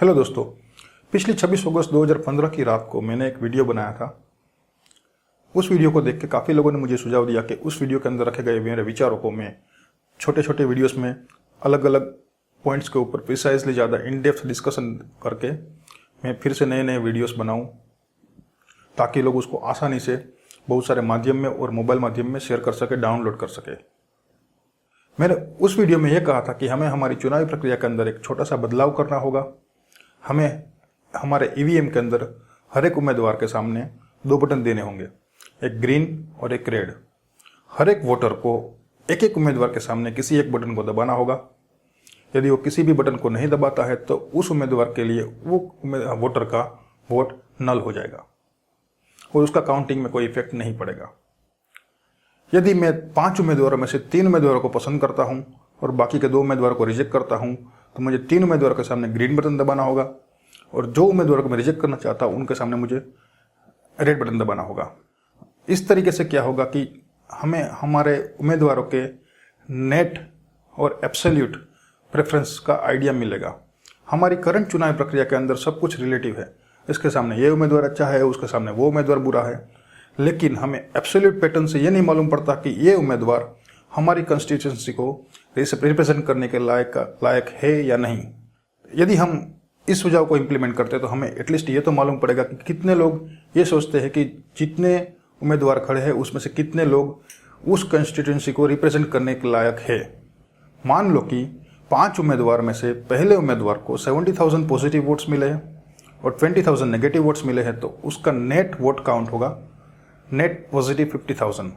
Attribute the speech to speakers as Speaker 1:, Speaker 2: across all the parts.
Speaker 1: Hello दोस्तों, पिछली 26 अगस्त 2015 की रात को मैंने एक वीडियो बनाया था। उस वीडियो को देख के काफ़ी लोगों ने मुझे सुझाव दिया कि उस वीडियो के अंदर रखे गए मेरे विचारों को मैं छोटे छोटे वीडियोस में अलग अलग पॉइंट्स के ऊपर प्रिसाइजली ज़्यादा इन डेप्थ डिस्कशन करके मैं फिर से नए नए वीडियोस बनाऊं, ताकि लोग उसको आसानी से बहुत सारे माध्यम में और मोबाइल माध्यम में शेयर कर सके, डाउनलोड कर सके। मैंने उस वीडियो में यह कहा था कि हमें हमारी चुनावी प्रक्रिया के अंदर एक छोटा सा बदलाव करना होगा। हमें हमारे ईवीएम के अंदर हर एक उम्मीदवार के सामने दो बटन देने होंगे, एक ग्रीन और एक रेड। हर एक वोटर को एक एक उम्मीदवार के सामने किसी एक बटन को दबाना होगा। यदि वो किसी भी बटन को नहीं दबाता है तो उस उम्मीदवार के लिए वो वोटर का वोट नल हो जाएगा और उसका काउंटिंग में कोई इफेक्ट नहीं पड़ेगा। यदि मैं 5 उम्मीदवारों में से 3 उम्मीदवारों को पसंद करता हूं और बाकी के 2 उम्मीदवारों को रिजेक्ट करता हूं तो मुझे 3 उम्मीदवारों के सामने ग्रीन बटन दबाना होगा और जो उम्मीदवारों को मैं रिजेक्ट करना चाहता हूं उनके सामने मुझे रेड बटन दबाना होगा। इस तरीके से क्या होगा कि हमें हमारे उम्मीदवारों के नेट और एब्सोल्यूट प्रेफरेंस का आइडिया मिलेगा। हमारी करंट चुनावी प्रक्रिया के अंदर सब कुछ रिलेटिव है। इसके सामने ये उम्मीदवार अच्छा है, उसके सामने वो उम्मीदवार बुरा है, लेकिन हमें एब्सोल्यूट पैटर्न से ये नहीं मालूम पड़ता कि ये उम्मीदवार हमारी कंस्टिट्यूएंसी को रिप्रेजेंट करने के लायक है या नहीं। यदि हम इस सुझाव को इम्प्लीमेंट करते हैं तो हमें एटलीस्ट ये तो मालूम पड़ेगा कि कितने लोग ये सोचते हैं कि जितने उम्मीदवार खड़े हैं उसमें से कितने लोग उस कंस्टिट्यूएंसी को रिप्रेजेंट करने के लायक है। मान लो कि 5 उम्मीदवार में से पहले उम्मीदवार को 70,000 पॉजिटिव वोट्स मिले हैं और 20,000 नेगेटिव वोट्स मिले हैं, तो उसका नेट वोट काउंट होगा नेट पॉजिटिव 50,000।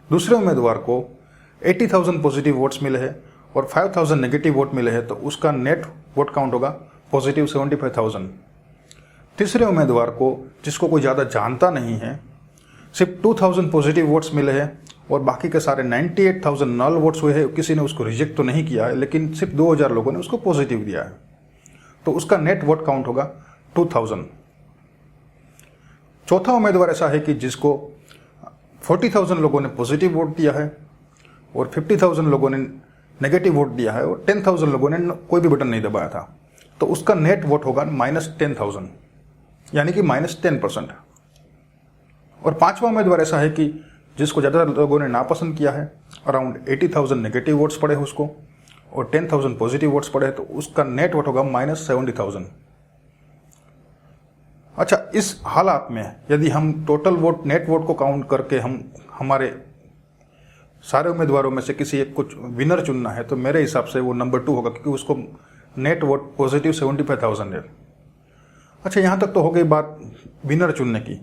Speaker 1: दूसरे उम्मीदवार को 80,000 पॉजिटिव वोट्स मिले हैं और 5,000 नेगेटिव वोट मिले हैं, तो उसका नेट वोट काउंट होगा पॉजिटिव 75,000। तीसरे उम्मीदवार को, जिसको कोई ज़्यादा जानता नहीं है, सिर्फ 2,000 पॉजिटिव वोट्स मिले हैं और बाकी के सारे 98,000 नल वोट्स हुए हैं। किसी ने उसको रिजेक्ट तो नहीं किया है, लेकिन सिर्फ 2,000 लोगों ने उसको पॉजिटिव दिया है, तो उसका नेट वोट काउंट होगा 2,000। चौथा उम्मीदवार ऐसा है कि जिसको 40,000 लोगों ने पॉजिटिव वोट दिया है और 50,000 लोगों ने नेगेटिव वोट दिया है और 10,000 लोगों ने कोई भी बटन नहीं दबाया था, तो उसका नेट वोट होगा -10,000, यानी कि -10%। और पांचवा उम्मीदवार ऐसा है कि जिसको ज़्यादा लोगों ने नापसंद किया है, अराउंड 80,000 नेगेटिव वोट्स पड़े हैं उसको और 10,000 पॉजिटिव वोट्स पड़े हैं, तो उसका नेट वोट होगा -70,000। अच्छा, इस हालात में यदि हम टोटल वोट, नेट वोट को काउंट करके हम हमारे सारे उम्मीदवारों में से किसी एक कुछ विनर चुनना है, तो मेरे हिसाब से वो नंबर 2 होगा, क्योंकि उसको नेट वोट पॉजिटिव 75,000 है। अच्छा, यहाँ तक तो हो गई बात विनर चुनने की,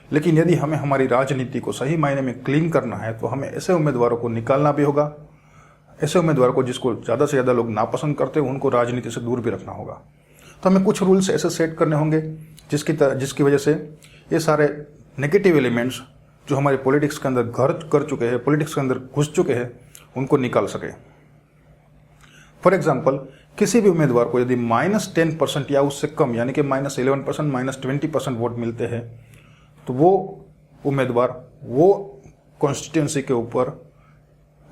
Speaker 1: लेकिन यदि हमें हमारी राजनीति को सही मायने में क्लीन करना है तो हमें ऐसे उम्मीदवारों को निकालना भी होगा। ऐसे उम्मीदवारों को जिसको ज़्यादा से ज़्यादा लोग नापसंद करते हैं, उनको राजनीति से दूर भी रखना होगा। तो हमें कुछ रूल्स ऐसे सेट करने होंगे जिसकी वजह से ये सारे नेगेटिव एलिमेंट्स जो हमारे पॉलिटिक्स के अंदर घर कर चुके हैं, पॉलिटिक्स के अंदर घुस चुके हैं, उनको निकाल सके। फॉर एग्जाम्पल, किसी भी उम्मीदवार को यदि -10% या उससे कम, यानी कि -11%, -20% वोट मिलते हैं, तो वो उम्मीदवार वो कॉन्स्टिट्यूएंसी के ऊपर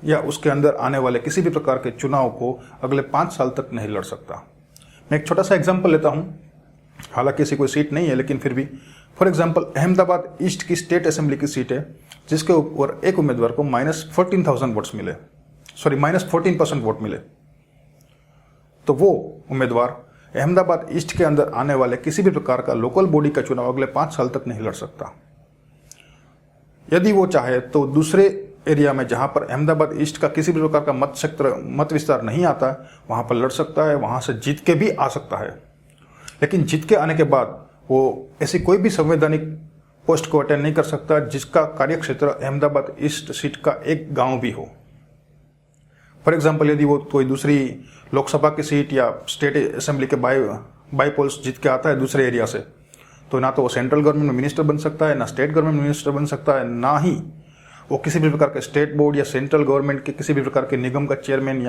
Speaker 1: या उसके अंदर आने वाले किसी भी प्रकार के चुनाव को अगले 5 साल तक नहीं लड़ सकता। मैं एक छोटा सा एग्जाम्पल लेता हूं, हालांकि ऐसी कोई सीट नहीं है, लेकिन फिर भी फॉर एग्जाम्पल अहमदाबाद ईस्ट की स्टेट असेंबली की सीट है, जिसके ऊपर एक उम्मीदवार को -14,000 वोट्स मिले, -14% वोट मिले, तो वो उम्मीदवार अहमदाबाद ईस्ट के अंदर आने वाले किसी भी प्रकार का लोकल बॉडी का चुनाव अगले 5 साल तक नहीं लड़ सकता। यदि वो चाहे तो दूसरे एरिया में जहां पर अहमदाबाद ईस्ट का किसी भी प्रकार का मत विस्तार नहीं आता है, वहां पर लड़ सकता है, वहां से जीत के भी आ सकता है। लेकिन जीत के आने के बाद वो ऐसी कोई भी संवैधानिक पोस्ट को अटेंड नहीं कर सकता जिसका कार्यक्षेत्र अहमदाबाद ईस्ट सीट का एक गांव भी हो। फॉर एग्जाम्पल, यदि वो कोई दूसरी लोकसभा की सीट या स्टेट असेंबली के बाई पोल्स जीत के आता है दूसरे एरिया से, तो ना तो वो सेंट्रल गवर्नमेंट में मिनिस्टर बन सकता है, ना स्टेट गवर्नमेंट में मिनिस्टर बन सकता है, ना ही वो किसी भी प्रकार के स्टेट बोर्ड या सेंट्रल गवर्नमेंट के किसी भी प्रकार के निगम का चेयरमैन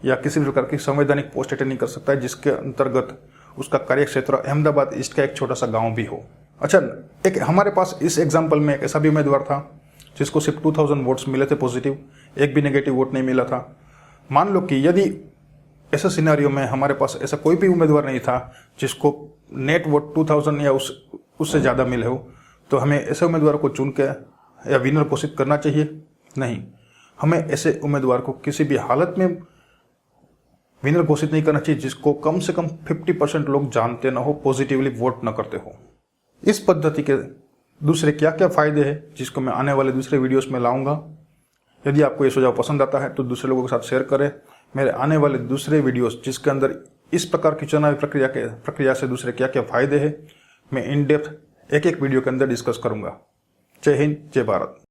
Speaker 1: या किसी भी प्रकार की संवैधानिक पोस्ट अटेंड नहीं कर सकता है जिसके अंतर्गत उसका कार्यक्षेत्र अहमदाबाद ईस्ट का एक छोटा सा गांव भी हो। अच्छा, एक हमारे पास इस एग्जाम्पल में एक ऐसा भी उम्मीदवार था जिसको सिर्फ 2,000 वोट्स मिले थे पॉजिटिव, एक भी नेगेटिव वोट नहीं मिला था। मान लो कि यदि ऐसे सिनेरियो में हमारे पास ऐसा कोई भी उम्मीदवार नहीं था जिसको नेट वोट 2000 या उससे ज़्यादा मिले हो, तो हमें ऐसे उम्मीदवार को चुन के या विनर घोषित करना चाहिए? नहीं, हमें ऐसे उम्मीदवार को किसी भी हालत में विनर घोषित नहीं करना चाहिए जिसको कम से कम 50% लोग जानते ना हो, पॉजिटिवली वोट ना करते हो। इस पद्धति के दूसरे क्या क्या फायदे हैं जिसको मैं आने वाले दूसरे वीडियोस में लाऊंगा। यदि आपको ये सुझाव पसंद आता है तो दूसरे लोगों के साथ शेयर करें। मेरे आने वाले दूसरे वीडियोस जिसके अंदर इस प्रकार की चुनावी प्रक्रिया से दूसरे क्या क्या फायदे हैं, मैं इन डेप्थ एक एक वीडियो के अंदर डिस्कस करूंगा। जय हिंद, जय भारत।